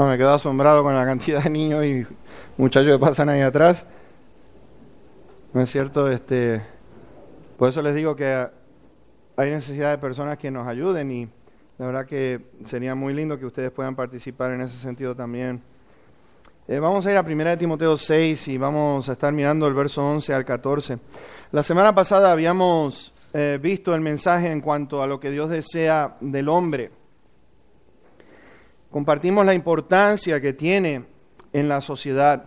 No, me quedo asombrado con la cantidad de niños y muchachos que pasan ahí atrás. ¿No es cierto? Por eso les digo que hay necesidad de personas que nos ayuden y la verdad que sería muy lindo que ustedes puedan participar en ese sentido también. Vamos a ir a 1 Timoteo 6 y vamos a estar mirando el verso 11 al 14. La semana pasada habíamos visto el mensaje en cuanto a lo que Dios desea del hombre. Compartimos la importancia que tiene en la sociedad.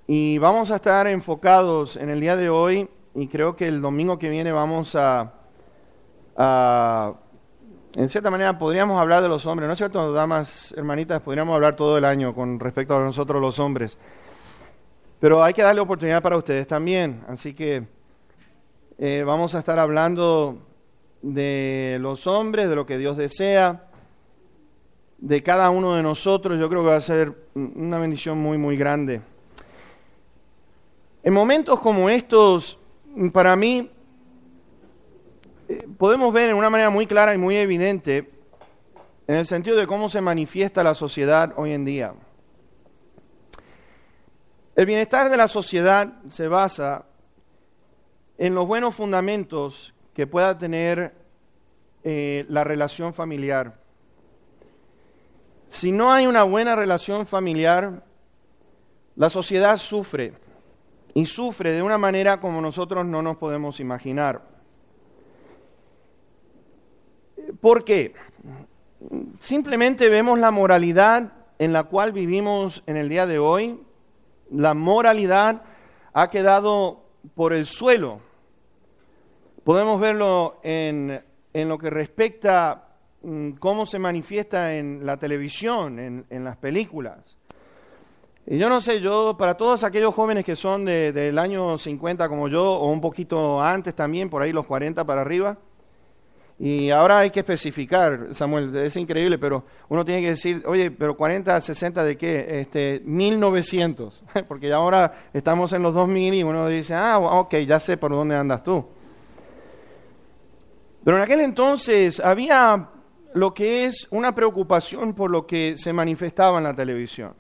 Y vamos a estar enfocados en el día de hoy, y creo que el domingo que viene vamos a en cierta manera podríamos hablar de los hombres, ¿no es cierto, damas, hermanitas? Podríamos hablar todo el año con respecto a nosotros los hombres. Pero hay que darle oportunidad para ustedes también. Así que vamos a estar hablando de los hombres, de lo que Dios desea, de cada uno de nosotros. Yo creo que va a ser una bendición muy, muy grande. En momentos como estos, para mí, podemos ver en una manera muy clara y muy evidente en el sentido de cómo se manifiesta la sociedad hoy en día. El bienestar de la sociedad se basa en los buenos fundamentos que pueda tener la relación familiar. Si no hay una buena relación familiar, la sociedad sufre, y sufre de una manera como nosotros no nos podemos imaginar. ¿Por qué? Simplemente vemos la moralidad en la cual vivimos en el día de hoy. La moralidad ha quedado por el suelo. Podemos verlo en lo que respecta cómo se manifiesta en la televisión, en las películas. Y yo no sé, para todos aquellos jóvenes que son del año 50 como yo, o un poquito antes también, por ahí los 40 para arriba, y ahora hay que especificar, Samuel, es increíble, pero uno tiene que decir, oye, pero 40, 60 ¿de qué? 1900, porque ahora estamos en los 2000 y uno dice, ok, ya sé por dónde andas tú. Pero en aquel entonces había lo que es una preocupación por lo que se manifestaba en la televisión.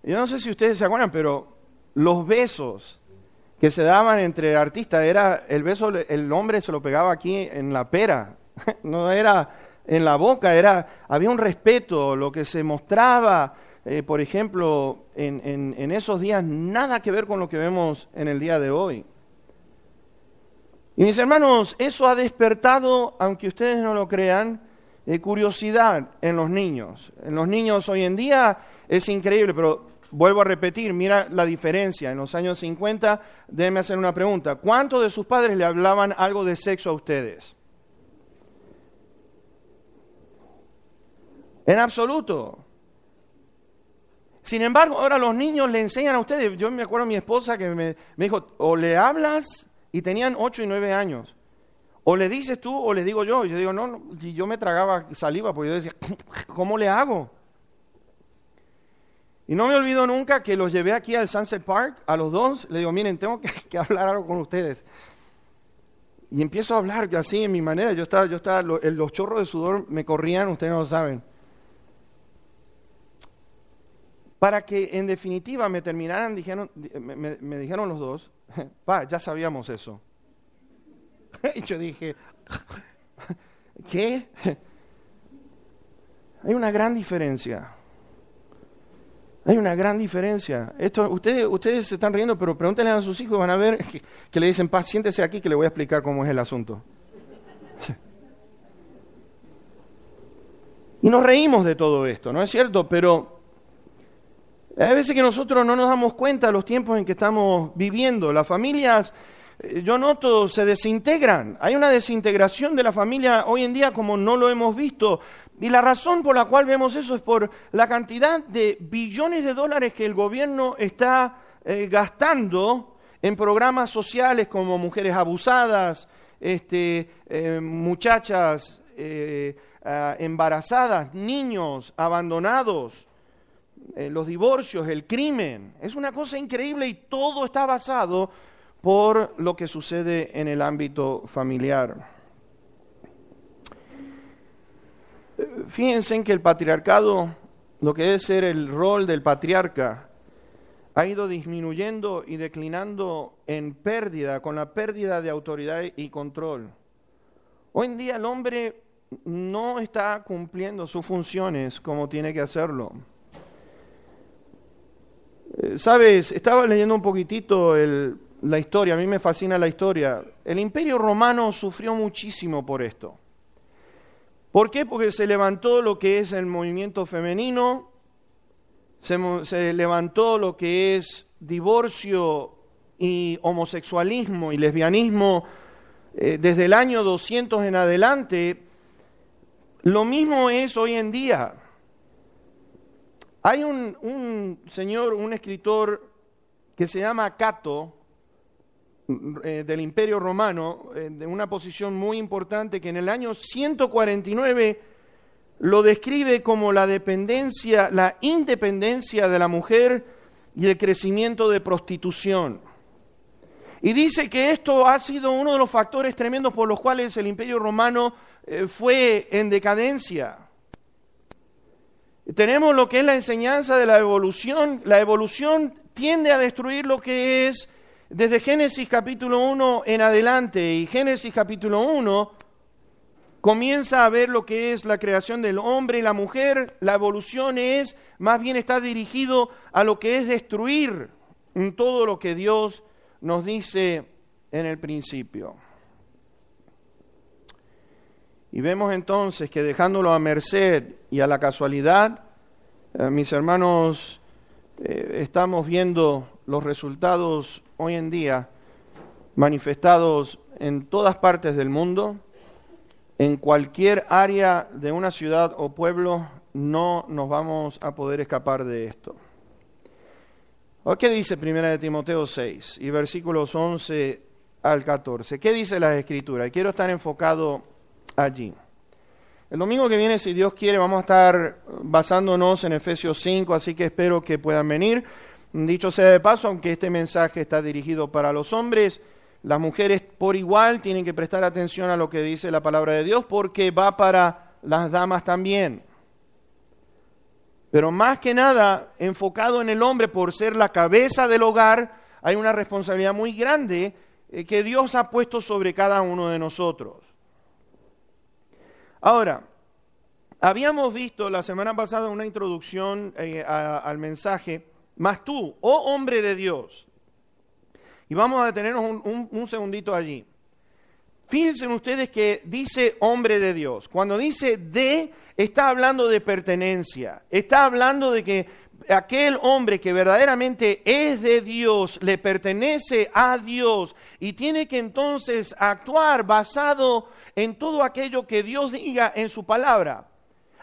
Yo no sé si ustedes se acuerdan, pero los besos que se daban entre artistas, era el beso, el hombre se lo pegaba aquí en la pera, no era en la boca, había un respeto, lo que se mostraba, por ejemplo, en esos días, nada que ver con lo que vemos en el día de hoy. Y mis hermanos, eso ha despertado, aunque ustedes no lo crean, curiosidad en los niños. En los niños hoy en día es increíble, pero vuelvo a repetir, mira la diferencia. En los años 50, déjenme hacer una pregunta. ¿Cuántos de sus padres le hablaban algo de sexo a ustedes? En absoluto. Sin embargo, ahora los niños le enseñan a ustedes. Yo me acuerdo de mi esposa que me dijo, o le hablas, y tenían 8 y 9 años. O le dices tú o le digo yo. Y yo digo, no, y yo me tragaba saliva, porque yo decía, ¿cómo le hago? Y no me olvido nunca que los llevé aquí al Sunset Park, a los dos, le digo, miren, tengo que hablar algo con ustedes. Y empiezo a hablar así en mi manera, los chorros de sudor me corrían, ustedes no lo saben. Para que en definitiva me terminaran, me dijeron los dos, ya sabíamos eso. Y yo dije, ¿qué? Hay una gran diferencia. Hay una gran diferencia. Ustedes se están riendo, pero pregúntenle a sus hijos y van a ver que le dicen, siéntese aquí que le voy a explicar cómo es el asunto. Y nos reímos de todo esto, ¿no es cierto? Pero hay veces que nosotros no nos damos cuenta de los tiempos en que estamos viviendo. Las familias, yo noto, se desintegran. Hay una desintegración de la familia hoy en día como no lo hemos visto. Y la razón por la cual vemos eso es por la cantidad de billones de dólares que el gobierno está gastando en programas sociales como mujeres abusadas, muchachas embarazadas, niños abandonados, los divorcios, el crimen. Es una cosa increíble y todo está basado por lo que sucede en el ámbito familiar. Fíjense en que el patriarcado, lo que debe ser el rol del patriarca, ha ido disminuyendo y declinando en pérdida, con la pérdida de autoridad y control. Hoy en día el hombre no está cumpliendo sus funciones como tiene que hacerlo. Sabes, estaba leyendo un poquitito la historia, a mí me fascina la historia. El Imperio Romano sufrió muchísimo por esto. ¿Por qué? Porque se levantó lo que es el movimiento femenino, se levantó lo que es divorcio y homosexualismo y lesbianismo desde el año 200 en adelante. Lo mismo es hoy en día. Hay un señor, un escritor que se llama Cato, del Imperio Romano, de una posición muy importante, que en el año 149 lo describe como la independencia de la mujer y el crecimiento de prostitución. Y dice que esto ha sido uno de los factores tremendos por los cuales el Imperio Romano fue en decadencia. Tenemos lo que es la enseñanza de la evolución. La evolución tiende a destruir lo que es desde Génesis capítulo 1 en adelante. Y Génesis capítulo 1 comienza a ver lo que es la creación del hombre y la mujer. La evolución más bien está dirigido a lo que es destruir todo lo que Dios nos dice en el principio. Y vemos entonces que dejándolo a merced y a la casualidad, mis hermanos, estamos viendo los resultados hoy en día manifestados en todas partes del mundo. En cualquier área de una ciudad o pueblo no nos vamos a poder escapar de esto. ¿Qué dice 1 Timoteo 6 y versículos 11 al 14? ¿Qué dice la Escritura? Y quiero estar enfocado allí. El domingo que viene, si Dios quiere, vamos a estar basándonos en Efesios 5, así que espero que puedan venir. Dicho sea de paso, aunque este mensaje está dirigido para los hombres, las mujeres por igual tienen que prestar atención a lo que dice la palabra de Dios, porque va para las damas también. Pero más que nada, enfocado en el hombre por ser la cabeza del hogar, hay una responsabilidad muy grande que Dios ha puesto sobre cada uno de nosotros. Ahora, habíamos visto la semana pasada una introducción al mensaje, mas tú, oh hombre de Dios, y vamos a detenernos un segundito allí. Fíjense ustedes que dice hombre de Dios. Cuando dice está hablando de pertenencia, está hablando de que aquel hombre que verdaderamente es de Dios, le pertenece a Dios y tiene que entonces actuar basado en todo aquello que Dios diga en su palabra,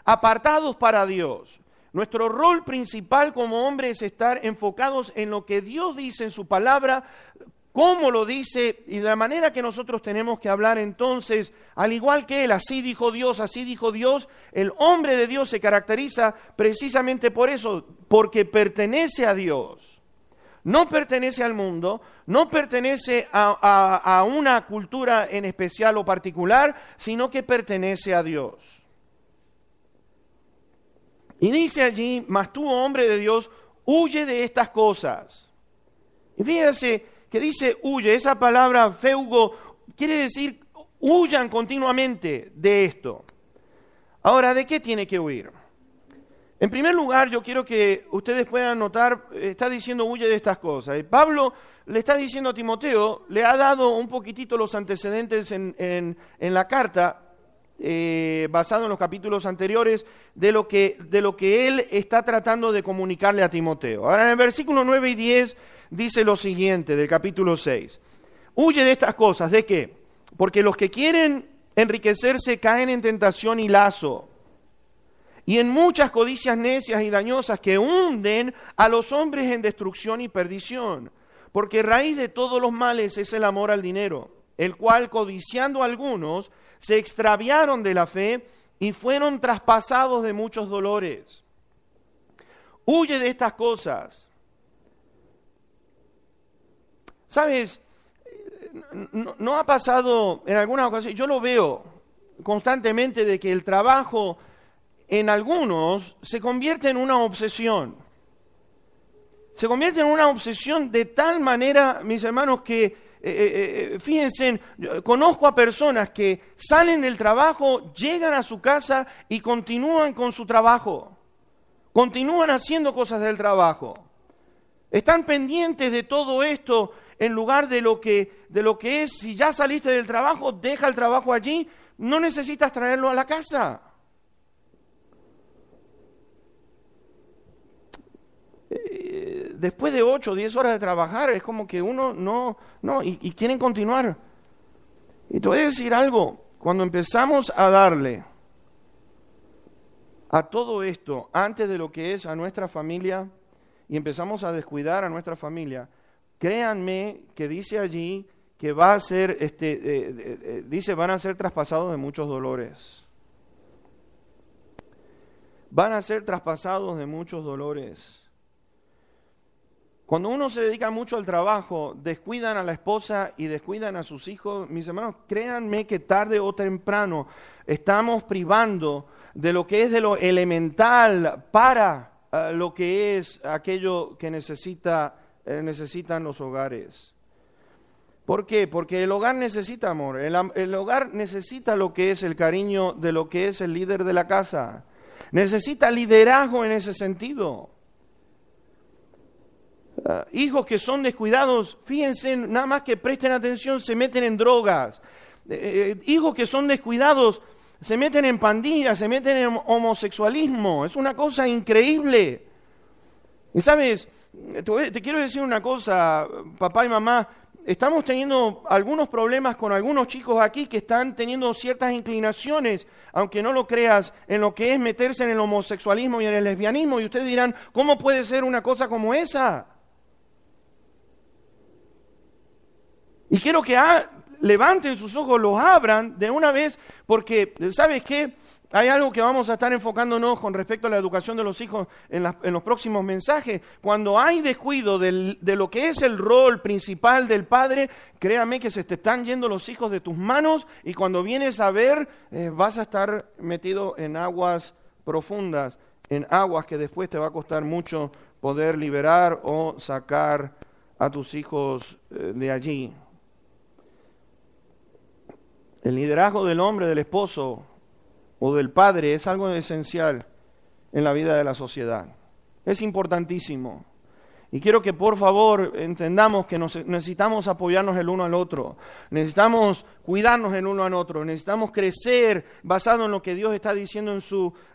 apartados para Dios. Nuestro rol principal como hombre es estar enfocados en lo que Dios dice en su palabra, cómo lo dice y de la manera que nosotros tenemos que hablar entonces, al igual que Él, así dijo Dios, el hombre de Dios se caracteriza precisamente por eso, porque pertenece a Dios. No pertenece al mundo, no pertenece a una cultura en especial o particular, sino que pertenece a Dios. Y dice allí, mas tú, hombre de Dios, huye de estas cosas. Y fíjense que dice huye, esa palabra feugo quiere decir huyan continuamente de esto. Ahora, ¿de qué tiene que huir? En primer lugar, yo quiero que ustedes puedan notar, está diciendo huye de estas cosas. Y Pablo le está diciendo a Timoteo, le ha dado un poquitito los antecedentes en la carta, basado en los capítulos anteriores, de lo que él está tratando de comunicarle a Timoteo. Ahora, en el versículo 9 y 10 dice lo siguiente del capítulo 6. Huye de estas cosas, ¿de qué? Porque los que quieren enriquecerse caen en tentación y lazo, y en muchas codicias necias y dañosas que hunden a los hombres en destrucción y perdición. Porque raíz de todos los males es el amor al dinero, el cual, codiciando algunos, se extraviaron de la fe y fueron traspasados de muchos dolores. Huye de estas cosas. ¿Sabes? No ha pasado en algunas ocasiones, yo lo veo constantemente, de que el trabajo en algunos se convierte en una obsesión. Se convierte en una obsesión de tal manera, mis hermanos, que fíjense, conozco a personas que salen del trabajo, llegan a su casa y continúan con su trabajo. Continúan haciendo cosas del trabajo. Están pendientes de todo esto en lugar de lo que es, si ya saliste del trabajo, deja el trabajo allí, no necesitas traerlo a la casa. Después de 8 o 10 horas de trabajar, es como que uno y quieren continuar. Y te voy a decir algo, cuando empezamos a darle a todo esto antes de lo que es a nuestra familia y empezamos a descuidar a nuestra familia, créanme que dice allí que va a ser, dice, van a ser traspasados de muchos dolores. Van a ser traspasados de muchos dolores. Cuando uno se dedica mucho al trabajo, descuidan a la esposa y descuidan a sus hijos, mis hermanos, créanme que tarde o temprano estamos privando de lo que es de lo elemental para lo que es aquello que necesitan los hogares. ¿Por qué? Porque el hogar necesita amor, el hogar necesita lo que es el cariño de lo que es el líder de la casa, necesita liderazgo en ese sentido. Hijos que son descuidados, fíjense, nada más que presten atención, se meten en drogas. Hijos que son descuidados, se meten en pandillas, se meten en homosexualismo. Es una cosa increíble. Y sabes, te quiero decir una cosa, papá y mamá, estamos teniendo algunos problemas con algunos chicos aquí que están teniendo ciertas inclinaciones, aunque no lo creas, en lo que es meterse en el homosexualismo y en el lesbianismo. Y ustedes dirán, ¿cómo puede ser una cosa como esa? Y quiero que levanten sus ojos, los abran de una vez, porque, ¿sabes qué? Hay algo que vamos a estar enfocándonos con respecto a la educación de los hijos en los próximos mensajes. Cuando hay descuido de lo que es el rol principal del padre, créame que se te están yendo los hijos de tus manos y cuando vienes a ver, vas a estar metido en aguas profundas, en aguas que después te va a costar mucho poder liberar o sacar a tus hijos de allí. El liderazgo del hombre, del esposo o del padre es algo esencial en la vida de la sociedad. Es importantísimo. Y quiero que por favor entendamos que necesitamos apoyarnos el uno al otro. Necesitamos cuidarnos el uno al otro. Necesitamos crecer basado en lo que Dios está diciendo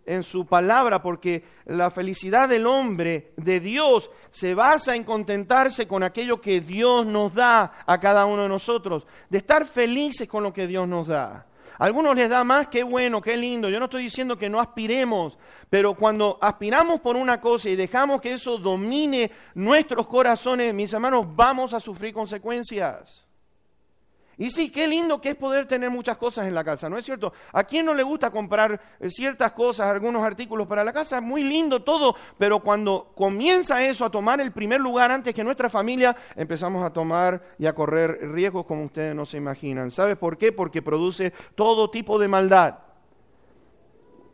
en su palabra, porque la felicidad del hombre, de Dios, se basa en contentarse con aquello que Dios nos da a cada uno de nosotros. De estar felices con lo que Dios nos da. A algunos les da más, qué bueno, qué lindo. Yo no estoy diciendo que no aspiremos, pero cuando aspiramos por una cosa y dejamos que eso domine nuestros corazones, mis hermanos, vamos a sufrir consecuencias. Y sí, qué lindo que es poder tener muchas cosas en la casa, ¿no es cierto? ¿A quién no le gusta comprar ciertas cosas, algunos artículos para la casa? Muy lindo todo, pero cuando comienza eso a tomar el primer lugar antes que nuestra familia, empezamos a tomar y a correr riesgos como ustedes no se imaginan. ¿Sabes por qué? Porque produce todo tipo de maldad.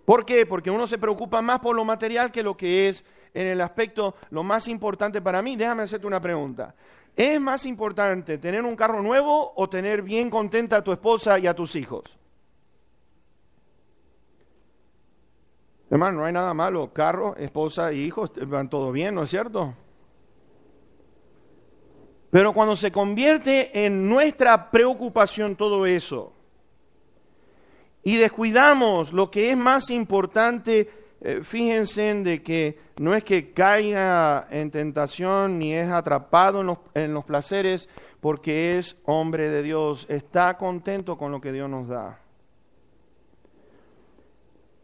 ¿Por qué? Porque uno se preocupa más por lo material que lo que es en el aspecto lo más importante para mí. Déjame hacerte una pregunta. ¿Es más importante tener un carro nuevo o tener bien contenta a tu esposa y a tus hijos? Hermano, no hay nada malo. Carro, esposa y hijos van todo bien, ¿no es cierto? Pero cuando se convierte en nuestra preocupación todo eso y descuidamos lo que es más importante, fíjense de que no es que caiga en tentación ni es atrapado en los placeres porque es hombre de Dios, está contento con lo que Dios nos da.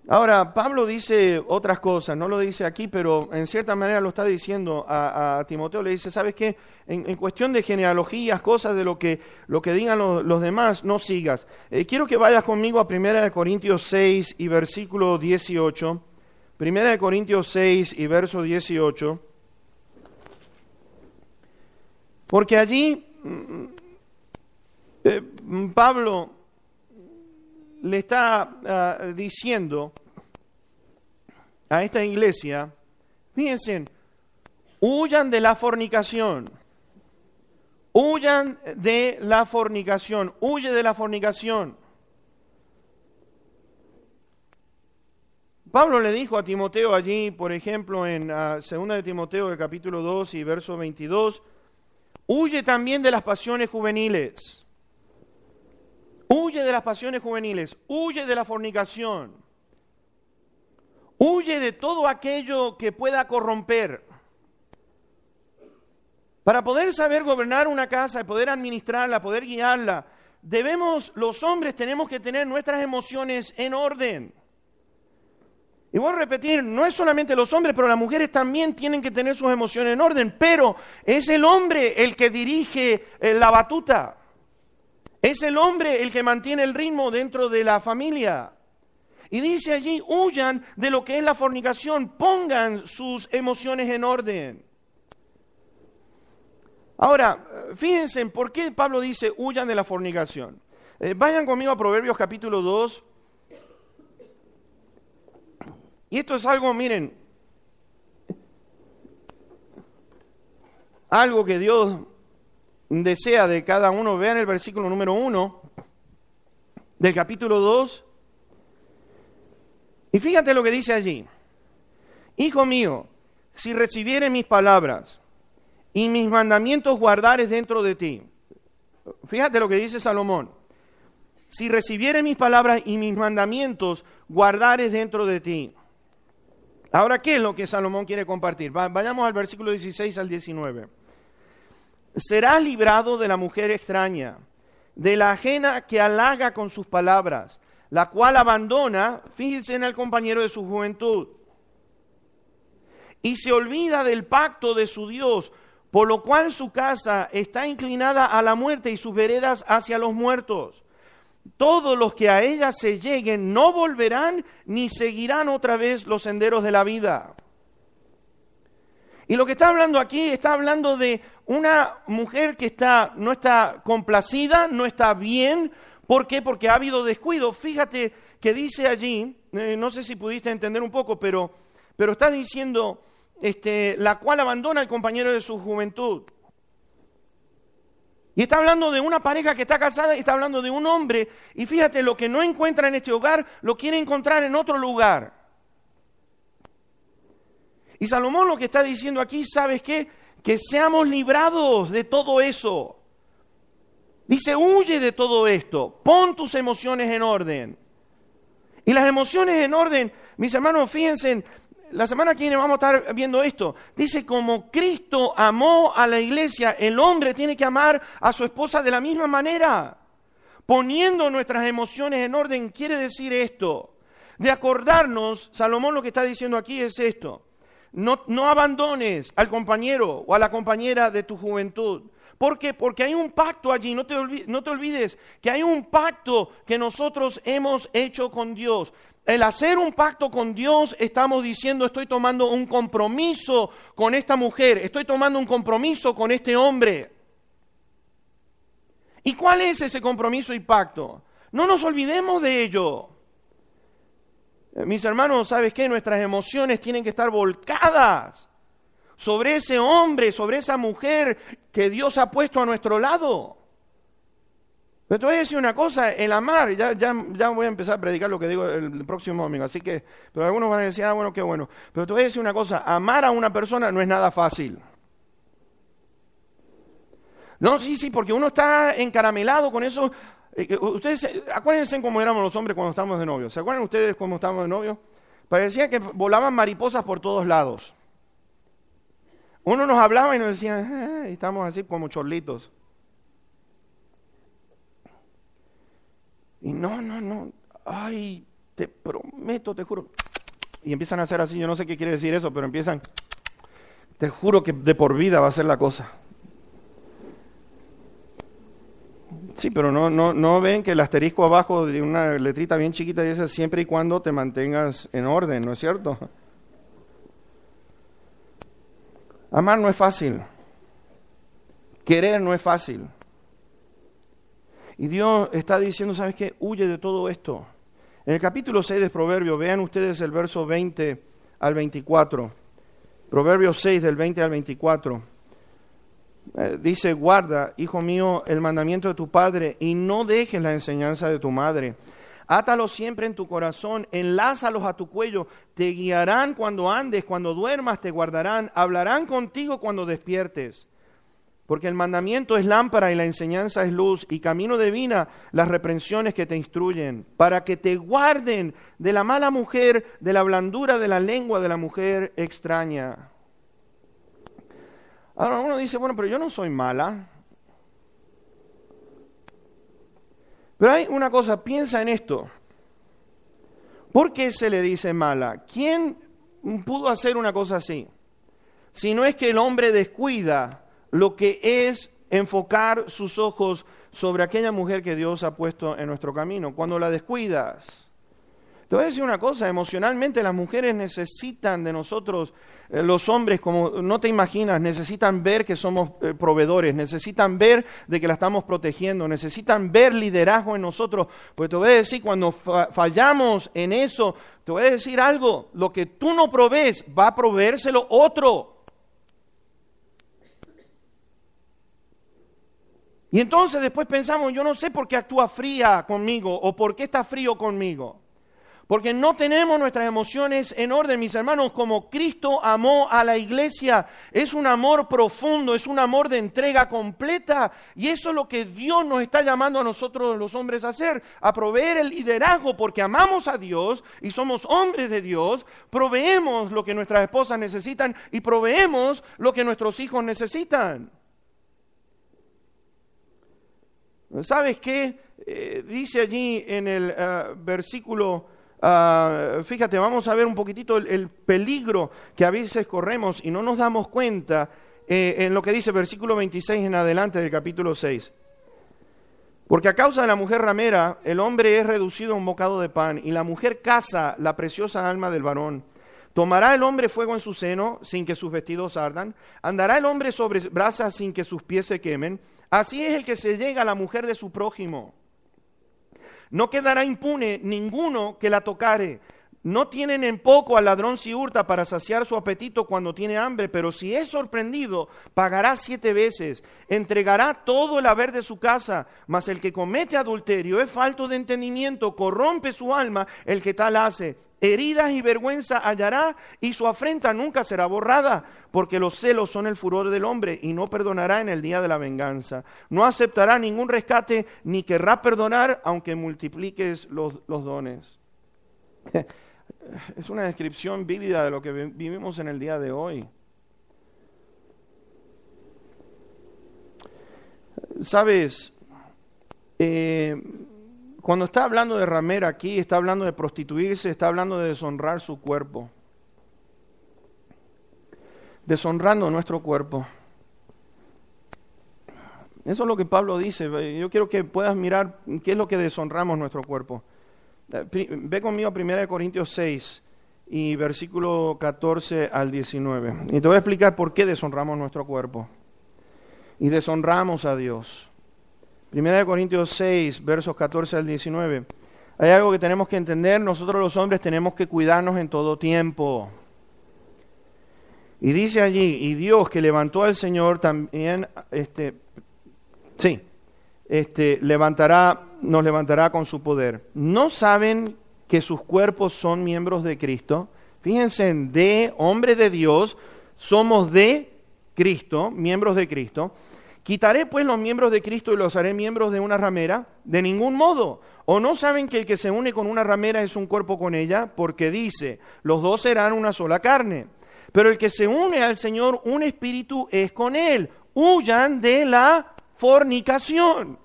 Ahora, Pablo dice otras cosas, no lo dice aquí, pero en cierta manera lo está diciendo a Timoteo, le dice, ¿sabes qué? En cuestión de genealogías, cosas de lo que digan los demás, no sigas. Quiero que vayas conmigo a 1 Corintios 6 y versículo 18. 1 Corintios 6 y verso 18. Porque allí Pablo le está diciendo a esta iglesia, fíjense, huyan de la fornicación. Huyan de la fornicación. Huye de la fornicación. Pablo le dijo a Timoteo allí, por ejemplo, en 2 de Timoteo, el capítulo 2 y verso 22, huye también de las pasiones juveniles. Huye de las pasiones juveniles. Huye de la fornicación. Huye de todo aquello que pueda corromper. Para poder saber gobernar una casa, poder administrarla, poder guiarla, los hombres tenemos que tener nuestras emociones en orden. Y voy a repetir, no es solamente los hombres, pero las mujeres también tienen que tener sus emociones en orden, pero es el hombre el que dirige la batuta. Es el hombre el que mantiene el ritmo dentro de la familia. Y dice allí, huyan de lo que es la fornicación, pongan sus emociones en orden. Ahora, fíjense en por qué Pablo dice huyan de la fornicación. Vayan conmigo a Proverbios capítulo 2. Y esto es algo, miren, algo que Dios desea de cada uno. Vean el versículo número 1 del capítulo 2. Y fíjate lo que dice allí. Hijo mío, si recibieres mis palabras y mis mandamientos guardares dentro de ti. Fíjate lo que dice Salomón. Si recibieres mis palabras y mis mandamientos guardares dentro de ti. Ahora, ¿qué es lo que Salomón quiere compartir? Vayamos al versículo 16 al 19. Serás librado de la mujer extraña, de la ajena que halaga con sus palabras, la cual abandona, fíjense en el compañero de su juventud, y se olvida del pacto de su Dios, por lo cual su casa está inclinada a la muerte y sus veredas hacia los muertos. Todos los que a ella se lleguen no volverán ni seguirán otra vez los senderos de la vida. Y lo que está hablando aquí, está hablando de una mujer que no está complacida, no está bien. ¿Por qué? Porque ha habido descuido. Fíjate que dice allí, no sé si pudiste entender un poco, pero está diciendo, la cual abandona al compañero de su juventud. Y está hablando de una pareja que está casada y está hablando de un hombre. Y fíjate, lo que no encuentra en este hogar, lo quiere encontrar en otro lugar. Y Salomón lo que está diciendo aquí, ¿sabes qué? Que seamos librados de todo eso. Dice, huye de todo esto. Pon tus emociones en orden. Y las emociones en orden, mis hermanos, fíjense, la semana que viene vamos a estar viendo esto. Dice, como Cristo amó a la iglesia, el hombre tiene que amar a su esposa de la misma manera. Poniendo nuestras emociones en orden quiere decir esto. De acordarnos, Salomón lo que está diciendo aquí es esto. No abandones al compañero o a la compañera de tu juventud. ¿Por qué? Porque hay un pacto allí, no te olvides que hay un pacto que nosotros hemos hecho con Dios. El hacer un pacto con Dios, estamos diciendo, estoy tomando un compromiso con esta mujer, estoy tomando un compromiso con este hombre. ¿Y cuál es ese compromiso y pacto? No nos olvidemos de ello. Mis hermanos, ¿sabes qué? Nuestras emociones tienen que estar volcadas sobre ese hombre, sobre esa mujer que Dios ha puesto a nuestro lado. Pero te voy a decir una cosa, el amar, ya voy a empezar a predicar lo que digo el próximo domingo, así que, pero algunos van a decir, bueno, qué bueno. Pero te voy a decir una cosa, amar a una persona no es nada fácil. No, sí, porque uno está encaramelado con eso. Ustedes, acuérdense cómo éramos los hombres cuando estábamos de novios. ¿Se acuerdan ustedes cómo estábamos de novios? Parecía que volaban mariposas por todos lados. Uno nos hablaba y nos decía, y estamos así como chorlitos. Y no, ay, te prometo, te juro. Y empiezan a hacer así, yo no sé qué quiere decir eso, pero empiezan, te juro que de por vida va a ser la cosa. Sí, pero no ven que el asterisco abajo de una letrita bien chiquita dice siempre y cuando te mantengas en orden, ¿no es cierto? Amar no es fácil. Querer no es fácil. Y Dios está diciendo, ¿sabes qué? Huye de todo esto. En el capítulo 6 de Proverbios, vean ustedes el verso 20 al 24. Proverbios 6, del 20 al 24. Dice, guarda, hijo mío, el mandamiento de tu padre y no dejes la enseñanza de tu madre. Átalos siempre en tu corazón, enlázalos a tu cuello, te guiarán cuando andes, cuando duermas te guardarán, hablarán contigo cuando despiertes. Porque el mandamiento es lámpara y la enseñanza es luz, y camino de vida las reprensiones que te instruyen, para que te guarden de la mala mujer, de la blandura de la lengua de la mujer extraña. Ahora uno dice, bueno, pero yo no soy mala. Pero hay una cosa, piensa en esto. ¿Por qué se le dice mala? ¿Quién pudo hacer una cosa así? Si no es que el hombre descuida lo que es enfocar sus ojos sobre aquella mujer que Dios ha puesto en nuestro camino. Cuando la descuidas. Te voy a decir una cosa, emocionalmente las mujeres necesitan de nosotros, los hombres, como no te imaginas, necesitan ver que somos proveedores, necesitan ver de que la estamos protegiendo, necesitan ver liderazgo en nosotros. Pues te voy a decir, cuando fallamos en eso, te voy a decir algo, lo que tú no provees, va a proveérselo otro. Y entonces después pensamos, yo no sé por qué actúa fría conmigo o por qué está frío conmigo. Porque no tenemos nuestras emociones en orden, mis hermanos, como Cristo amó a la iglesia. Es un amor profundo, es un amor de entrega completa. Y eso es lo que Dios nos está llamando a nosotros los hombres a hacer, a proveer el liderazgo, porque amamos a Dios y somos hombres de Dios. Proveemos lo que nuestras esposas necesitan y proveemos lo que nuestros hijos necesitan. ¿Sabes qué? Dice allí en el versículo... fíjate, vamos a ver un poquitito el peligro que a veces corremos y no nos damos cuenta en lo que dice versículo 26 en adelante del capítulo 6. Porque a causa de la mujer ramera, el hombre es reducido a un bocado de pan y la mujer caza la preciosa alma del varón. ¿Tomará el hombre fuego en su seno sin que sus vestidos ardan? ¿Andará el hombre sobre brasas sin que sus pies se quemen? Así es el que se llega a la mujer de su prójimo. No quedará impune ninguno que la tocare. No tienen en poco al ladrón si hurta para saciar su apetito cuando tiene hambre, pero si es sorprendido, pagará 7 veces. Entregará todo el haber de su casa, mas el que comete adulterio es falto de entendimiento, corrompe su alma el que tal hace. Heridas y vergüenza hallará y su afrenta nunca será borrada, porque los celos son el furor del hombre y no perdonará en el día de la venganza. No aceptará ningún rescate ni querrá perdonar aunque multipliques los dones. Es una descripción vívida de lo que vivimos en el día de hoy. ¿Sabes? Cuando está hablando de ramera aquí, está hablando de prostituirse, está hablando de deshonrar su cuerpo. Deshonrando nuestro cuerpo. Eso es lo que Pablo dice. Yo quiero que puedas mirar qué es lo que deshonramos nuestro cuerpo. Ve conmigo a 1 Corintios 6 y versículo 14 al 19. Y te voy a explicar por qué deshonramos nuestro cuerpo. Y deshonramos a Dios. 1 Corintios 6, versos 14 al 19. Hay algo que tenemos que entender. Nosotros los hombres tenemos que cuidarnos en todo tiempo. Y dice allí, y Dios que levantó al Señor también, nos levantará con su poder. ¿No saben que sus cuerpos son miembros de Cristo? Fíjense, de hombre de Dios, somos de Cristo, miembros de Cristo. ¿Quitaré pues los miembros de Cristo y los haré miembros de una ramera? De ningún modo. ¿O no saben que el que se une con una ramera es un cuerpo con ella? Porque dice, los dos serán una sola carne. Pero el que se une al Señor, un espíritu es con Él. Huyan de la fornicación.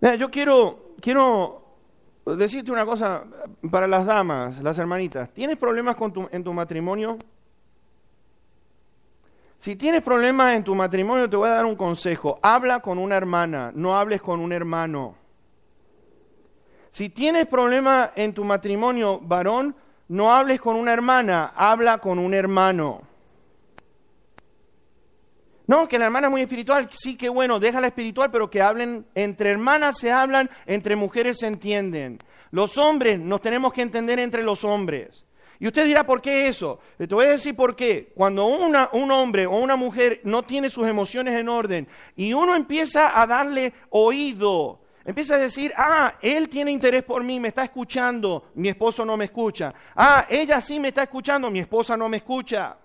Mira, yo quiero decirte una cosa para las damas, las hermanitas. ¿Tienes problemas en tu matrimonio? Si tienes problemas en tu matrimonio, te voy a dar un consejo. Habla con una hermana, no hables con un hermano. Si tienes problemas en tu matrimonio, varón, no hables con una hermana, habla con un hermano. No, que la hermana es muy espiritual. Sí, qué bueno, déjala espiritual, pero que hablen, entre hermanas se hablan, entre mujeres se entienden. Los hombres nos tenemos que entender entre los hombres. Y usted dirá, ¿por qué eso? Te voy a decir por qué. Cuando un hombre o una mujer no tiene sus emociones en orden y uno empieza a darle oído, empieza a decir, él tiene interés por mí, me está escuchando, mi esposo no me escucha. Ella sí me está escuchando, mi esposa no me escucha.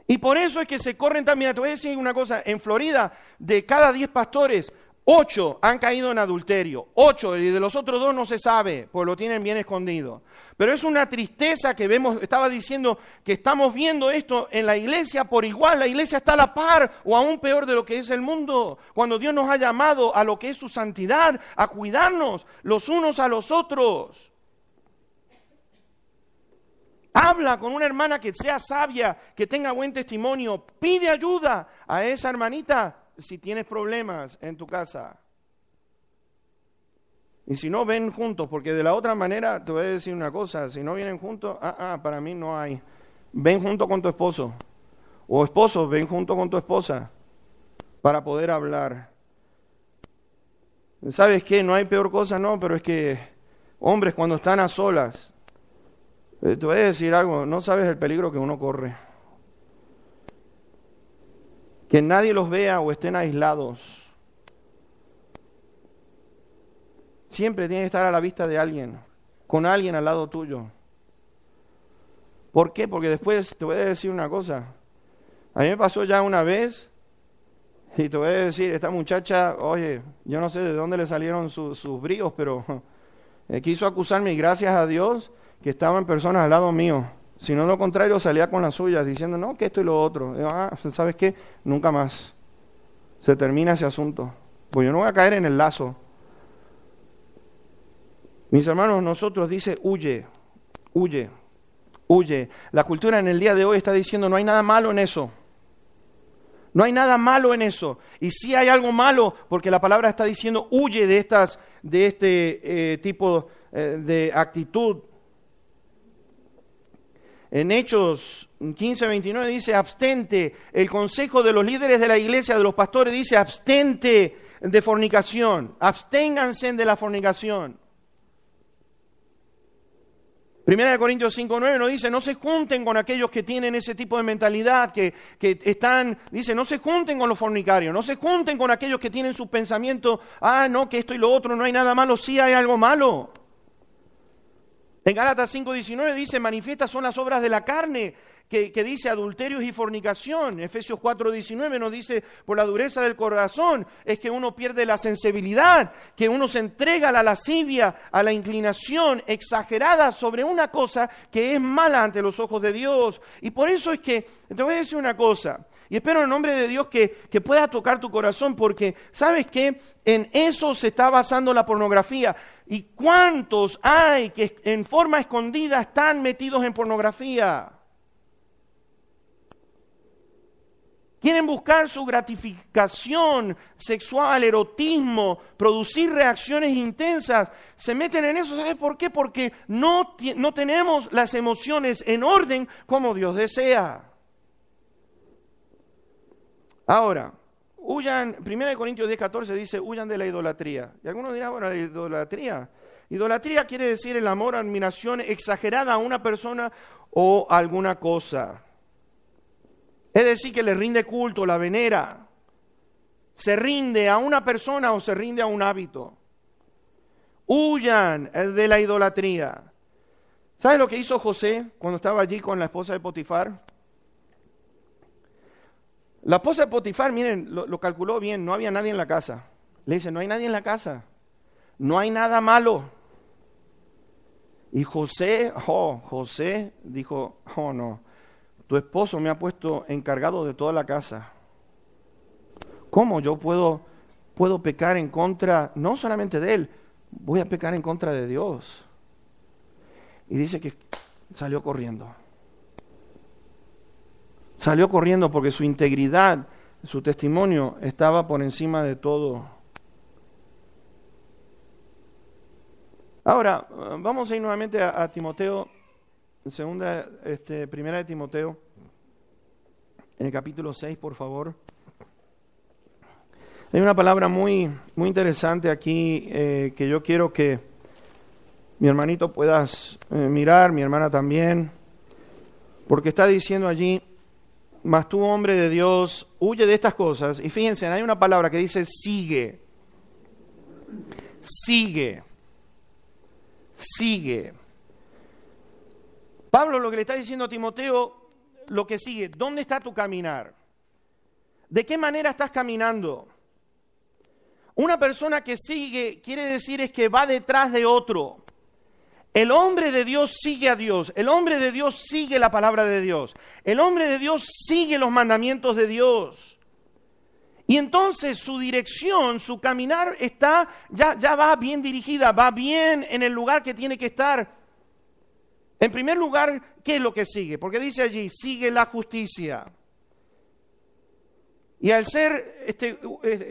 Y por eso es que se corren también. Te voy a decir una cosa, en Florida, de cada 10 pastores, 8 han caído en adulterio. 8, y de los otros 2 no se sabe, pues lo tienen bien escondido. Pero es una tristeza que vemos, estaba diciendo que estamos viendo esto en la iglesia por igual. La iglesia está a la par o aún peor de lo que es el mundo. Cuando Dios nos ha llamado a lo que es su santidad, a cuidarnos los unos a los otros. Habla con una hermana que sea sabia, que tenga buen testimonio. Pide ayuda a esa hermanita si tienes problemas en tu casa. Y si no, ven juntos, porque de la otra manera te voy a decir una cosa. Si no vienen juntos, para mí no hay. Ven junto con tu esposo. O esposo, ven junto con tu esposa para poder hablar. ¿Sabes qué? No hay peor cosa, no, pero es que hombres cuando están a solas, te voy a decir algo, no sabes el peligro que uno corre. Que nadie los vea o estén aislados. Siempre tiene que estar a la vista de alguien, con alguien al lado tuyo. ¿Por qué? Porque después te voy a decir una cosa. A mí me pasó ya una vez, y te voy a decir, esta muchacha, oye, yo no sé de dónde le salieron sus bríos, pero quiso acusarme y gracias a Dios que estaban personas al lado mío. Si no, lo contrario, salía con las suyas diciendo, no, que esto y lo otro. Y ¿sabes qué? Nunca más. Se termina ese asunto. Pues yo no voy a caer en el lazo. Mis hermanos, nosotros dice, huye, huye, huye. La cultura en el día de hoy está diciendo, no hay nada malo en eso. No hay nada malo en eso. Y sí hay algo malo, porque la palabra está diciendo, huye de este tipo de actitud. En Hechos 15:29 dice, abstente. El consejo de los líderes de la iglesia, de los pastores, dice, abstente de fornicación. Absténganse de la fornicación. 1 Corintios 5:9 nos dice, no se junten con aquellos que tienen ese tipo de mentalidad, que están, dice, no se junten con los fornicarios, no se junten con aquellos que tienen su pensamiento, no, que esto y lo otro, no hay nada malo, sí hay algo malo. En Gálatas 5:19 dice, manifiestas son las obras de la carne, que dice adulterios y fornicación. Efesios 4:19 nos dice, por la dureza del corazón, es que uno pierde la sensibilidad, que uno se entrega a la lascivia, a la inclinación exagerada sobre una cosa que es mala ante los ojos de Dios. Y por eso es que, te voy a decir una cosa, y espero en el nombre de Dios que pueda tocar tu corazón, porque ¿sabes qué? En eso se está basando la pornografía. ¿Y cuántos hay que en forma escondida están metidos en pornografía? Quieren buscar su gratificación sexual, erotismo, producir reacciones intensas. Se meten en eso, ¿sabes por qué? Porque no tenemos las emociones en orden como Dios desea. Ahora, huyan, 1 Corintios 10:14 dice, huyan de la idolatría. Y algunos dirán, bueno, la idolatría. Idolatría quiere decir el amor, admiración exagerada a una persona o alguna cosa. Es decir, que le rinde culto, la venera. Se rinde a una persona o se rinde a un hábito. Huyan de la idolatría. ¿Sabes lo que hizo José cuando estaba allí con la esposa de Potifar? La esposa de Potifar, miren, lo calculó bien, no había nadie en la casa. Le dice, no hay nadie en la casa, no hay nada malo. Y José dijo, no, tu esposo me ha puesto encargado de toda la casa. ¿Cómo yo puedo pecar en contra, no solamente de él, voy a pecar en contra de Dios? Y dice que salió corriendo. Salió corriendo porque su integridad, su testimonio estaba por encima de todo. Ahora, vamos a ir nuevamente a Timoteo, primera de Timoteo, en el capítulo 6, por favor. Hay una palabra muy interesante aquí que yo quiero que mi hermanito puedas mirar, mi hermana también, porque está diciendo allí: mas tú, hombre de Dios, huye de estas cosas. Y fíjense, hay una palabra que dice sigue. Sigue. Sigue. Pablo lo que le está diciendo a Timoteo, lo que sigue: ¿dónde está tu caminar? ¿De qué manera estás caminando? Una persona que sigue quiere decir es que va detrás de otro. El hombre de Dios sigue a Dios. El hombre de Dios sigue la palabra de Dios. El hombre de Dios sigue los mandamientos de Dios. Y entonces su dirección, su caminar ya va bien dirigida, va bien en el lugar que tiene que estar. En primer lugar, ¿qué es lo que sigue? Porque dice allí, sigue la justicia. Y al ser,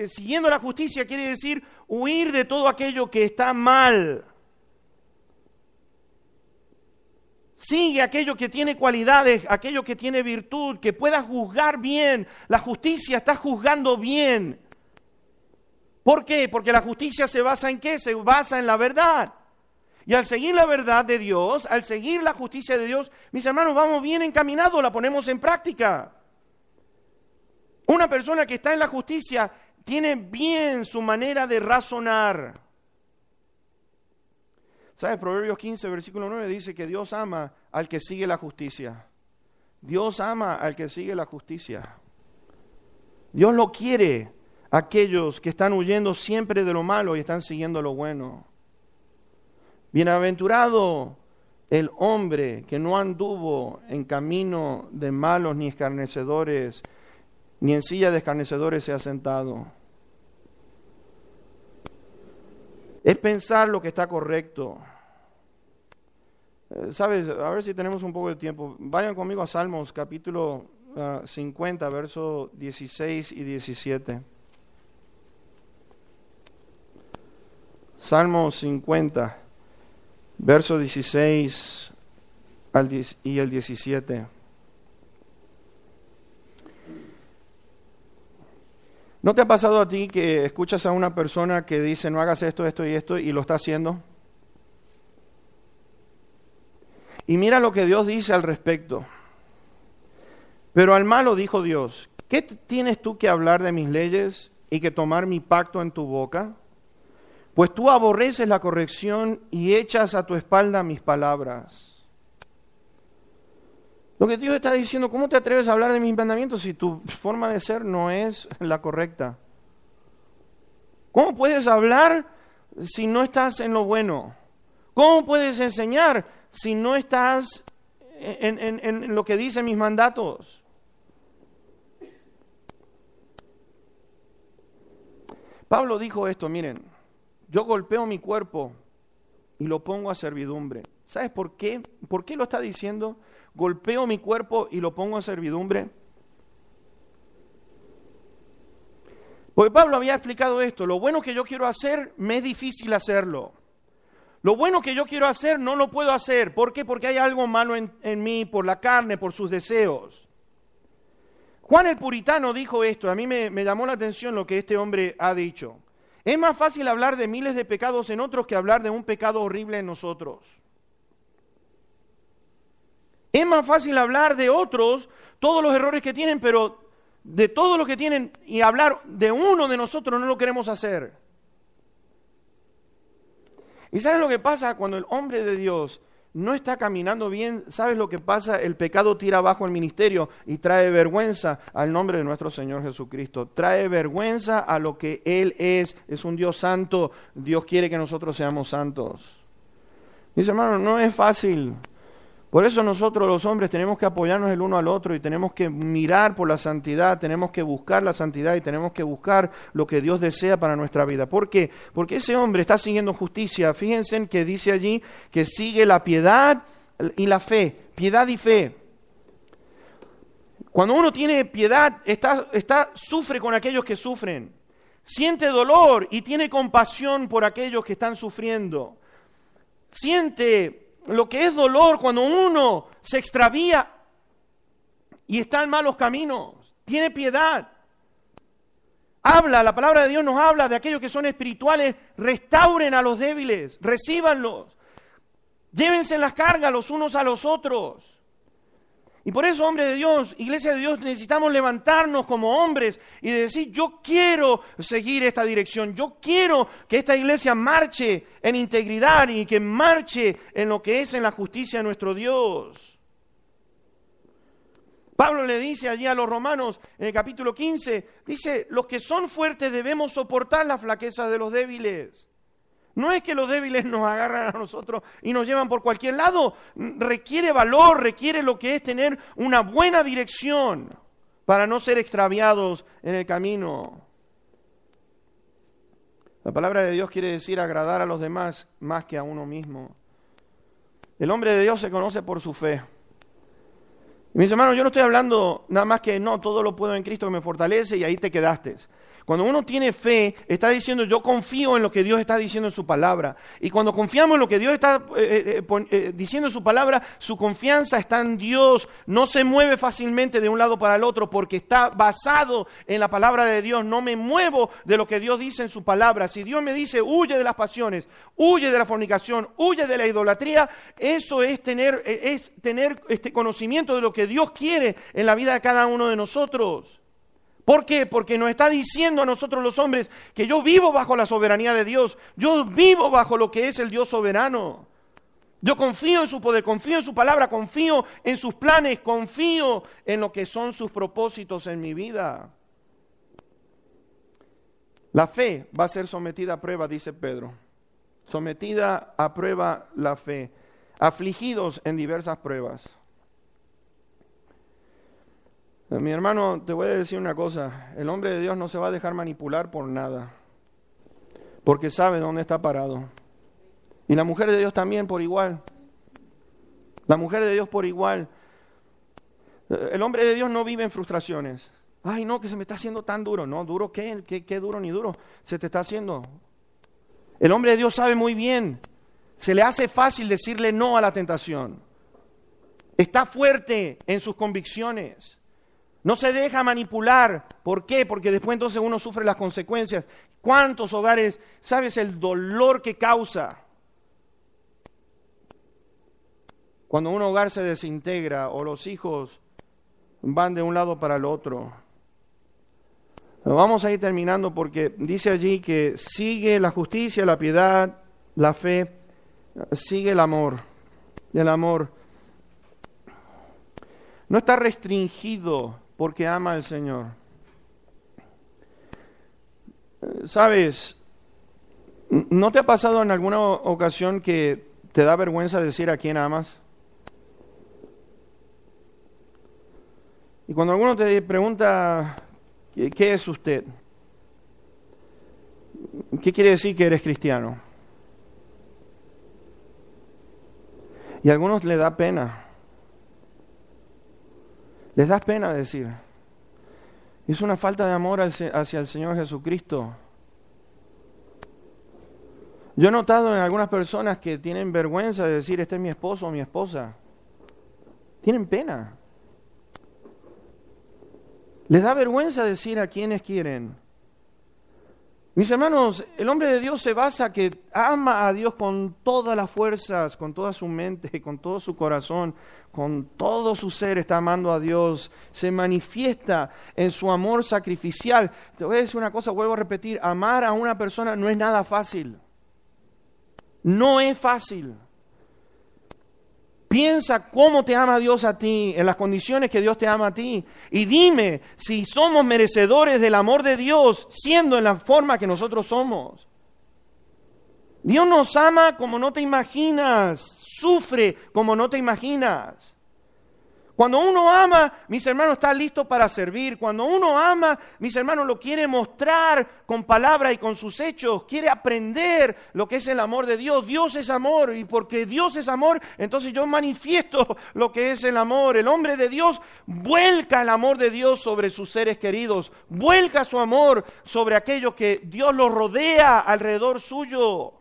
siguiendo la justicia quiere decir huir de todo aquello que está mal. Sigue aquello que tiene cualidades, aquello que tiene virtud, que pueda juzgar bien. La justicia está juzgando bien. ¿Por qué? Porque la justicia se basa ¿en qué? Se basa en la verdad. Y al seguir la verdad de Dios, al seguir la justicia de Dios, mis hermanos, vamos bien encaminados, la ponemos en práctica. Una persona que está en la justicia tiene bien su manera de razonar. ¿Sabes? Proverbios 15, versículo 9 dice que Dios ama al que sigue la justicia. Dios ama al que sigue la justicia. Dios lo quiere a aquellos que están huyendo siempre de lo malo y están siguiendo lo bueno. Bienaventurado el hombre que no anduvo en camino de malos ni escarnecedores, ni en silla de escarnecedores se ha sentado. Es pensar lo que está correcto. ¿Sabes? A ver si tenemos un poco de tiempo. Vayan conmigo a Salmos, capítulo 50, versos 16 y 17. Salmos 50, verso 16 y el 17. ¿No te ha pasado a ti que escuchas a una persona que dice no hagas esto, esto y esto y lo está haciendo? Y mira lo que Dios dice al respecto. Pero al malo dijo Dios, ¿qué tienes tú que hablar de mis leyes y que tomar mi pacto en tu boca? Pues tú aborreces la corrección y echas a tu espalda mis palabras. Lo que Dios está diciendo, ¿cómo te atreves a hablar de mis mandamientos si tu forma de ser no es la correcta? ¿Cómo puedes hablar si no estás en lo bueno? ¿Cómo puedes enseñar si no estás en lo que dicen mis mandatos? Pablo dijo esto, miren, yo golpeo mi cuerpo y lo pongo a servidumbre. ¿Sabes por qué? ¿Por qué lo está diciendo? Golpeo mi cuerpo y lo pongo a servidumbre. Porque Pablo había explicado esto, lo bueno que yo quiero hacer, me es difícil hacerlo. Lo bueno que yo quiero hacer, no lo puedo hacer. ¿Por qué? Porque hay algo malo en mí, por la carne, por sus deseos. Juan el Puritano dijo esto, a mí me llamó la atención lo que este hombre ha dicho. Es más fácil hablar de miles de pecados en otros que hablar de un pecado horrible en nosotros. Es más fácil hablar de otros, todos los errores que tienen, pero de todos los que tienen, y hablar de uno de nosotros no lo queremos hacer. ¿Y sabes lo que pasa cuando el hombre de Dios no está caminando bien? ¿Sabes lo que pasa? El pecado tira abajo el ministerio y trae vergüenza al nombre de nuestro Señor Jesucristo. Trae vergüenza a lo que Él es un Dios santo. Dios quiere que nosotros seamos santos. Mis hermanos, no es fácil. Por eso nosotros los hombres tenemos que apoyarnos el uno al otro y tenemos que mirar por la santidad, tenemos que buscar la santidad y tenemos que buscar lo que Dios desea para nuestra vida. ¿Por qué? Porque ese hombre está siguiendo justicia. Fíjense que dice allí que sigue la piedad y la fe, piedad y fe. Cuando uno tiene piedad, sufre con aquellos que sufren. Siente dolor y tiene compasión por aquellos que están sufriendo. Siente lo que es dolor cuando uno se extravía y está en malos caminos. Tiene piedad. Habla, la palabra de Dios nos habla de aquellos que son espirituales. Restauren a los débiles, recíbanlos. Llévense las cargas los unos a los otros. Y por eso, hombre de Dios, iglesia de Dios, necesitamos levantarnos como hombres y decir, yo quiero seguir esta dirección. Yo quiero que esta iglesia marche en integridad y que marche en lo que es en la justicia de nuestro Dios. Pablo le dice allí a los romanos en el capítulo 15, dice, los que son fuertes debemos soportar las flaquezas de los débiles. No es que los débiles nos agarran a nosotros y nos llevan por cualquier lado. Requiere valor, requiere lo que es tener una buena dirección para no ser extraviados en el camino. La palabra de Dios quiere decir agradar a los demás más que a uno mismo. El hombre de Dios se conoce por su fe. Y mis hermanos, yo no estoy hablando nada más que no, todo lo puedo en Cristo que me fortalece y ahí te quedaste. Cuando uno tiene fe, está diciendo yo confío en lo que Dios está diciendo en su palabra. Y cuando confiamos en lo que Dios está diciendo en su palabra, su confianza está en Dios. No se mueve fácilmente de un lado para el otro porque está basado en la palabra de Dios. No me muevo de lo que Dios dice en su palabra. Si Dios me dice huye de las pasiones, huye de la fornicación, huye de la idolatría, eso es tener este conocimiento de lo que Dios quiere en la vida de cada uno de nosotros. ¿Por qué? Porque nos está diciendo a nosotros los hombres que yo vivo bajo la soberanía de Dios. Yo vivo bajo lo que es el Dios soberano. Yo confío en su poder, confío en su palabra, confío en sus planes, confío en lo que son sus propósitos en mi vida. La fe va a ser sometida a prueba, dice Pedro. Sometida a prueba la fe. Afligidos en diversas pruebas. Mi hermano, te voy a decir una cosa, el hombre de Dios no se va a dejar manipular por nada, porque sabe dónde está parado. Y la mujer de Dios también por igual. La mujer de Dios por igual. El hombre de Dios no vive en frustraciones. Ay, no, que se me está haciendo tan duro. No, ¿duro qué? ¿Qué duro ni duro se te está haciendo? El hombre de Dios sabe muy bien. Se le hace fácil decirle no a la tentación. Está fuerte en sus convicciones. No se deja manipular. ¿Por qué? Porque después entonces uno sufre las consecuencias. ¿Cuántos hogares, sabes el dolor que causa? Cuando un hogar se desintegra o los hijos van de un lado para el otro. Vamos a ir terminando porque dice allí que sigue la justicia, la piedad, la fe, sigue el amor. El amor no está restringido porque ama al Señor. ¿Sabes? ¿No te ha pasado en alguna ocasión que te da vergüenza decir a quién amas? Y cuando alguno te pregunta, ¿qué es usted? ¿Qué quiere decir que eres cristiano? Y a algunos les da pena. Les da pena decir. Es una falta de amor hacia el Señor Jesucristo. Yo he notado en algunas personas que tienen vergüenza de decir, este es mi esposo o mi esposa. Tienen pena. Les da vergüenza decir a quienes quieren. Mis hermanos, el hombre de Dios se basa que ama a Dios con todas las fuerzas, con toda su mente, con todo su corazón, con todo su ser está amando a Dios. Se manifiesta en su amor sacrificial. Te voy a decir una cosa, vuelvo a repetir, amar a una persona no es nada fácil. No es fácil. Piensa cómo te ama Dios a ti, en las condiciones que Dios te ama a ti. Y dime si somos merecedores del amor de Dios, siendo en la forma que nosotros somos. Dios nos ama como no te imaginas, sufre como no te imaginas. Cuando uno ama, mis hermanos, está listo para servir. Cuando uno ama, mis hermanos, lo quiere mostrar con palabras y con sus hechos. Quiere aprender lo que es el amor de Dios. Dios es amor y porque Dios es amor, entonces yo manifiesto lo que es el amor. El hombre de Dios vuelca el amor de Dios sobre sus seres queridos. Vuelca su amor sobre aquellos que Dios los rodea alrededor suyo.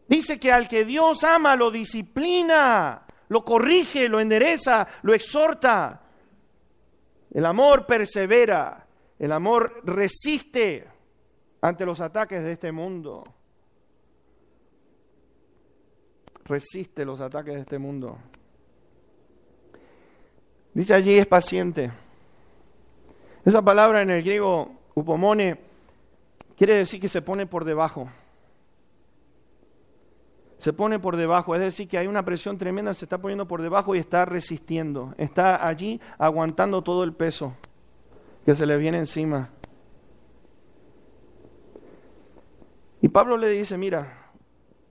Dice que al que Dios ama lo disciplina, lo corrige, lo endereza, lo exhorta. El amor persevera, el amor resiste ante los ataques de este mundo. Resiste los ataques de este mundo. Dice allí es paciente. Esa palabra en el griego, upomone, quiere decir que se pone por debajo. Se pone por debajo, es decir, que hay una presión tremenda, se está poniendo por debajo y está resistiendo. Está allí aguantando todo el peso que se le viene encima. Y Pablo le dice, mira,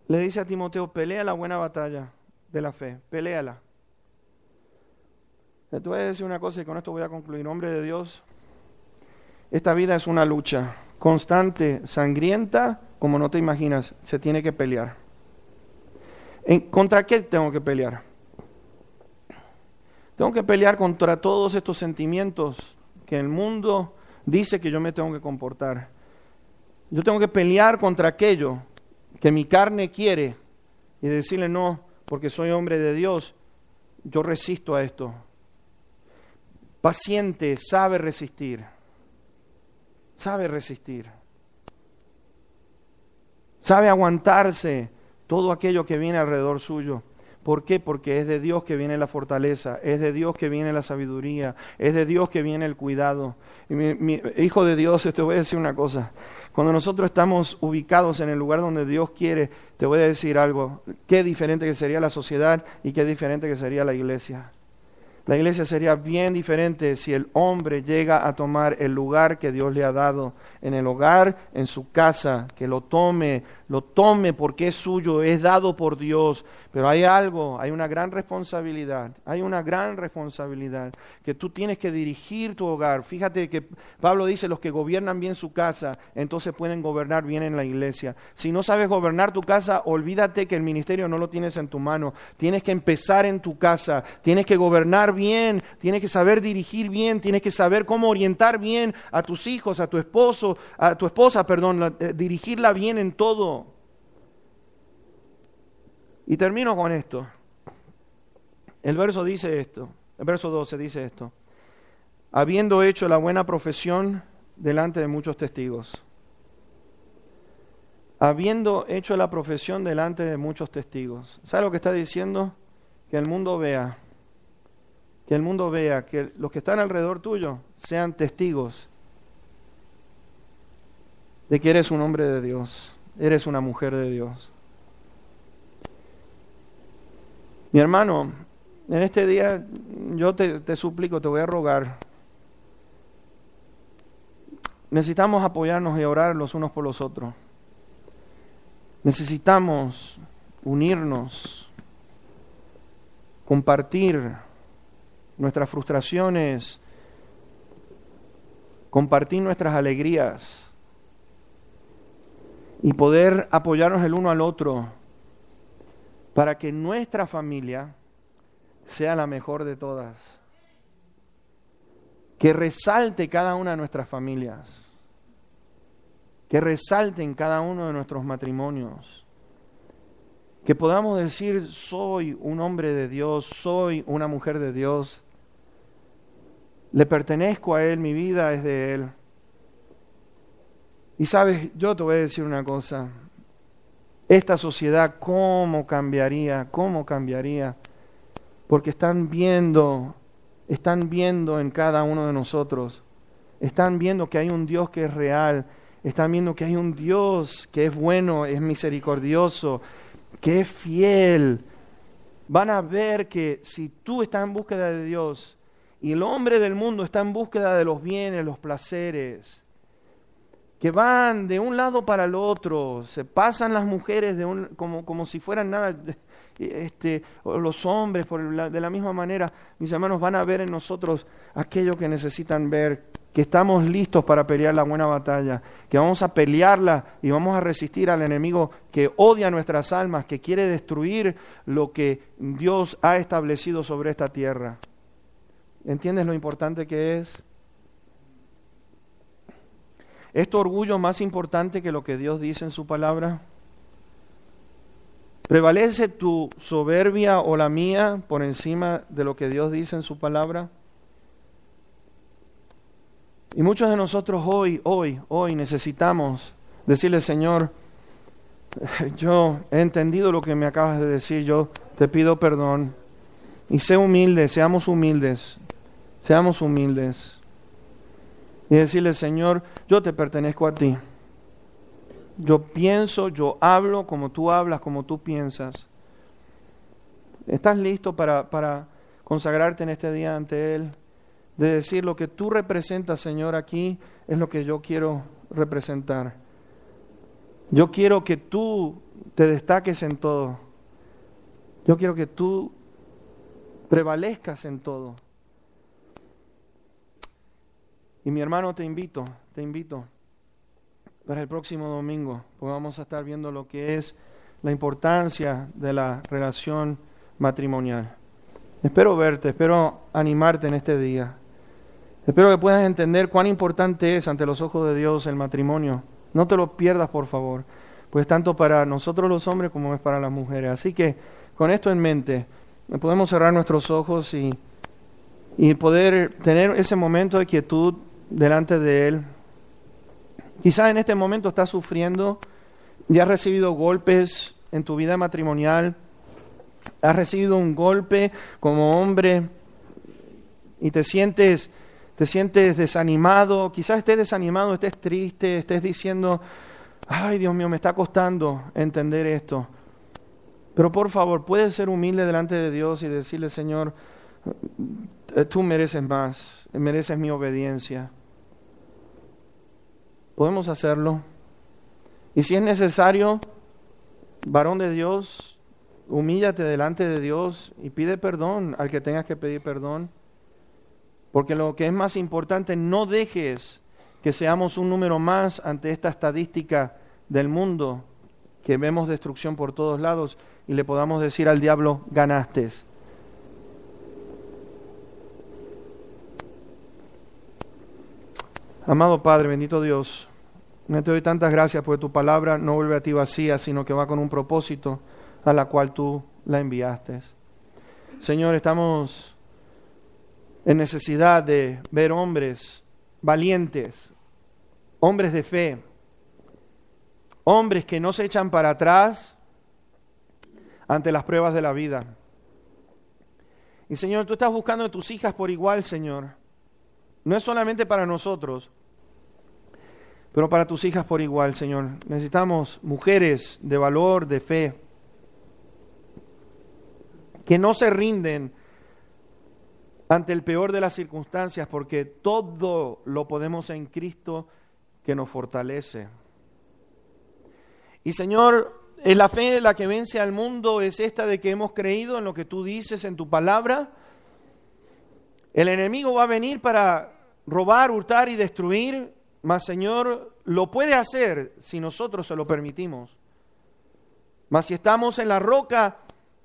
le dice a Timoteo, pelea la buena batalla de la fe, peléala. Te voy a decir una cosa y con esto voy a concluir. Hombre de Dios, esta vida es una lucha constante, sangrienta, como no te imaginas, se tiene que pelear. ¿Contra qué tengo que pelear? Tengo que pelear contra todos estos sentimientos que el mundo dice que yo me tengo que comportar. Yo tengo que pelear contra aquello que mi carne quiere y decirle no, porque soy hombre de Dios, yo resisto a esto. Paciente, sabe resistir. Sabe resistir. Sabe aguantarse todo aquello que viene alrededor suyo. ¿Por qué? Porque es de Dios que viene la fortaleza, es de Dios que viene la sabiduría, es de Dios que viene el cuidado. Y mi hijo de Dios, te voy a decir una cosa. Cuando nosotros estamos ubicados en el lugar donde Dios quiere, te voy a decir algo. Qué diferente que sería la sociedad y qué diferente que sería la iglesia. La iglesia sería bien diferente si el hombre llega a tomar el lugar que Dios le ha dado en el hogar, en su casa, que lo tome porque es suyo, es dado por Dios. Pero hay algo, hay una gran responsabilidad que tú tienes que dirigir tu hogar. Fíjate que Pablo dice, los que gobiernan bien su casa, entonces pueden gobernar bien en la iglesia. Si no sabes gobernar tu casa, olvídate que el ministerio no lo tienes en tu mano. Tienes que empezar en tu casa, tienes que gobernar bien, tienes que saber dirigir bien, tienes que saber cómo orientar bien a tus hijos, a tu esposa, dirigirla bien en todo. Y termino con esto. El verso 12 dice esto. Habiendo hecho la buena profesión delante de muchos testigos. Habiendo hecho la profesión delante de muchos testigos. ¿Sabe lo que está diciendo? Que el mundo vea. Que el mundo vea, que los que están alrededor tuyo sean testigos de que eres un hombre de Dios, eres una mujer de Dios. Mi hermano, en este día yo te suplico, te voy a rogar. Necesitamos apoyarnos y orar los unos por los otros. Necesitamos unirnos, compartir nuestras frustraciones, compartir nuestras alegrías y poder apoyarnos el uno al otro para que nuestra familia sea la mejor de todas. Que resalte cada una de nuestras familias. Que resalten cada uno de nuestros matrimonios. Que podamos decir, soy un hombre de Dios, soy una mujer de Dios. Le pertenezco a Él, mi vida es de Él. Y sabes, yo te voy a decir una cosa. Esta sociedad, ¿cómo cambiaría? Porque están viendo en cada uno de nosotros. Están viendo que hay un Dios que es real. Están viendo que hay un Dios que es bueno, es misericordioso, que es fiel. Van a ver que si tú estás en búsqueda de Dios y el hombre del mundo está en búsqueda de los bienes, los placeres, que van de un lado para el otro, se pasan las mujeres como si fueran nada, o los hombres de la misma manera, mis hermanos, van a ver en nosotros aquello que necesitan ver, que estamos listos para pelear la buena batalla, que vamos a pelearla y vamos a resistir al enemigo que odia nuestras almas, que quiere destruir lo que Dios ha establecido sobre esta tierra. ¿Entiendes lo importante que es? ¿Es tu orgullo más importante que lo que Dios dice en su palabra? ¿Prevalece tu soberbia o la mía por encima de lo que Dios dice en su palabra? Y muchos de nosotros hoy necesitamos decirle, Señor, yo he entendido lo que me acabas de decir, yo te pido perdón. Y sé humilde, seamos humildes. Y decirle, Señor, yo te pertenezco a ti. Yo pienso, yo hablo como tú hablas, como tú piensas. ¿Estás listo para consagrarte en este día ante Él? De decir, lo que tú representas, Señor, aquí es lo que yo quiero representar. Yo quiero que tú te destaques en todo. Yo quiero que tú prevalezcas en todo. Y mi hermano, te invito para el próximo domingo, porque vamos a estar viendo lo que es la importancia de la relación matrimonial. Espero verte, espero animarte en este día. Espero que puedas entender cuán importante es ante los ojos de Dios el matrimonio. No te lo pierdas, por favor, pues tanto para nosotros los hombres como es para las mujeres. Así que con esto en mente, podemos cerrar nuestros ojos y poder tener ese momento de quietud delante de Él. Quizás en este momento estás sufriendo y has recibido golpes en tu vida matrimonial. Has recibido un golpe como hombre y te sientes desanimado. Quizás estés desanimado, estés triste, estés diciendo, ay, Dios mío, me está costando entender esto. Pero por favor, puedes ser humilde delante de Dios y decirle, Señor, tú mereces más, mereces mi obediencia. Podemos hacerlo. Y si es necesario, varón de Dios, humíllate delante de Dios y pide perdón al que tengas que pedir perdón. Porque lo que es más importante, no dejes que seamos un número más ante esta estadística del mundo, que vemos destrucción por todos lados y le podamos decir al diablo, ganaste. Amado Padre, bendito Dios, te doy tantas gracias porque tu palabra no vuelve a ti vacía, sino que va con un propósito a la cual tú la enviaste. Señor, estamos en necesidad de ver hombres valientes, hombres de fe, hombres que no se echan para atrás ante las pruebas de la vida. Y Señor, tú estás buscando a tus hijas por igual, Señor. No es solamente para nosotros, pero para tus hijas por igual, Señor. Necesitamos mujeres de valor, de fe, que no se rinden ante el peor de las circunstancias, porque todo lo podemos en Cristo que nos fortalece. Y Señor, la fe la que vence al mundo es esta de que hemos creído en lo que tú dices en tu palabra. El enemigo va a venir para robar, hurtar y destruir, mas Señor, lo puede hacer si nosotros se lo permitimos. Mas si estamos en la roca,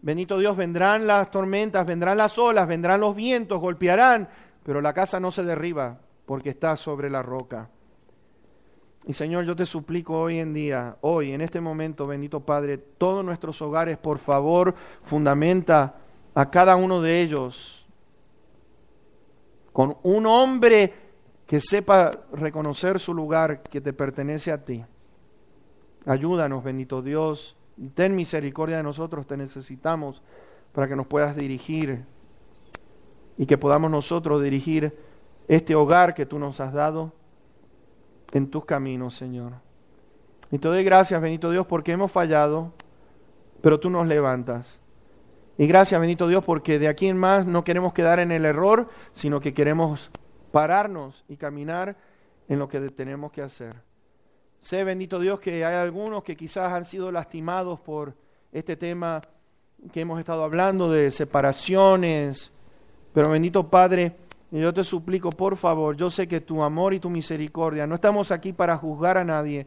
bendito Dios, vendrán las tormentas, vendrán las olas, vendrán los vientos, golpearán, pero la casa no se derriba porque está sobre la roca. Y Señor, yo te suplico hoy en día, hoy, en este momento, bendito Padre, todos nuestros hogares, por favor, fundamenta a cada uno de ellos con un hombre que sepa reconocer su lugar que te pertenece a ti. Ayúdanos, bendito Dios, ten misericordia de nosotros, te necesitamos para que nos puedas dirigir y que podamos nosotros dirigir este hogar que tú nos has dado en tus caminos, Señor. Y te doy gracias, bendito Dios, porque hemos fallado, pero tú nos levantas. Y gracias, bendito Dios, porque de aquí en más no queremos quedar en el error, sino que queremos pararnos y caminar en lo que tenemos que hacer. Sé, bendito Dios, que hay algunos que quizás han sido lastimados por este tema que hemos estado hablando de separaciones, pero bendito Padre, yo te suplico, por favor, yo sé que tu amor y tu misericordia, no estamos aquí para juzgar a nadie,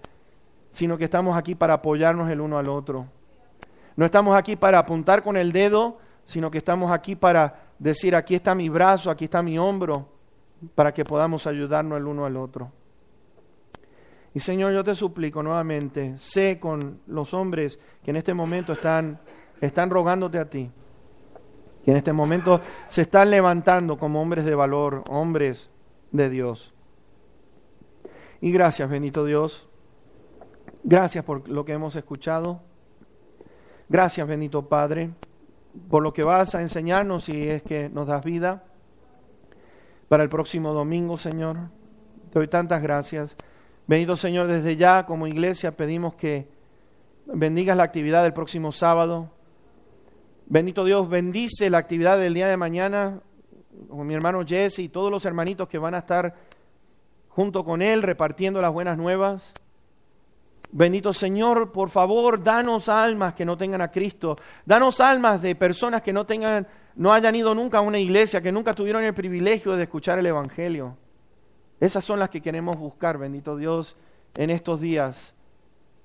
sino que estamos aquí para apoyarnos el uno al otro. No estamos aquí para apuntar con el dedo, sino que estamos aquí para decir, aquí está mi brazo, aquí está mi hombro, para que podamos ayudarnos el uno al otro. Y Señor, yo te suplico nuevamente, sé con los hombres que en este momento están están rogándote a ti. Y en este momento se están levantando como hombres de valor, hombres de Dios. Y gracias, bendito Dios. Gracias por lo que hemos escuchado. Gracias, bendito Padre, por lo que vas a enseñarnos si es que nos das vida para el próximo domingo, Señor. Te doy tantas gracias. Bendito Señor, desde ya como iglesia pedimos que bendigas la actividad del próximo sábado. Bendito Dios, bendice la actividad del día de mañana con mi hermano Jesse y todos los hermanitos que van a estar junto con él repartiendo las buenas nuevas. Bendito Señor, por favor, danos almas que no tengan a Cristo. Danos almas de personas que no hayan ido nunca a una iglesia, que nunca tuvieron el privilegio de escuchar el Evangelio. Esas son las que queremos buscar, bendito Dios, en estos días,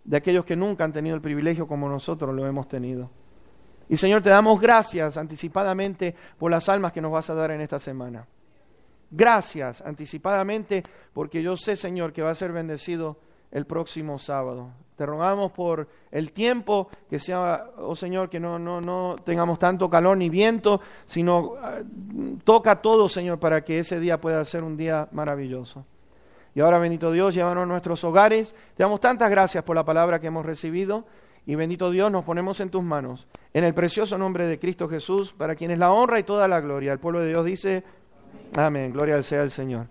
de aquellos que nunca han tenido el privilegio como nosotros lo hemos tenido. Y Señor, te damos gracias anticipadamente por las almas que nos vas a dar en esta semana. Gracias anticipadamente porque yo sé, Señor, que va a ser bendecido el próximo sábado. Te rogamos por el tiempo, que sea, oh Señor, que no tengamos tanto calor ni viento, sino toca todo, Señor, para que ese día pueda ser un día maravilloso. Y ahora, bendito Dios, llévanos a nuestros hogares. Te damos tantas gracias por la palabra que hemos recibido. Y bendito Dios, nos ponemos en tus manos. En el precioso nombre de Cristo Jesús, para quien es la honra y toda la gloria. El pueblo de Dios dice, amén. Gloria sea al Señor.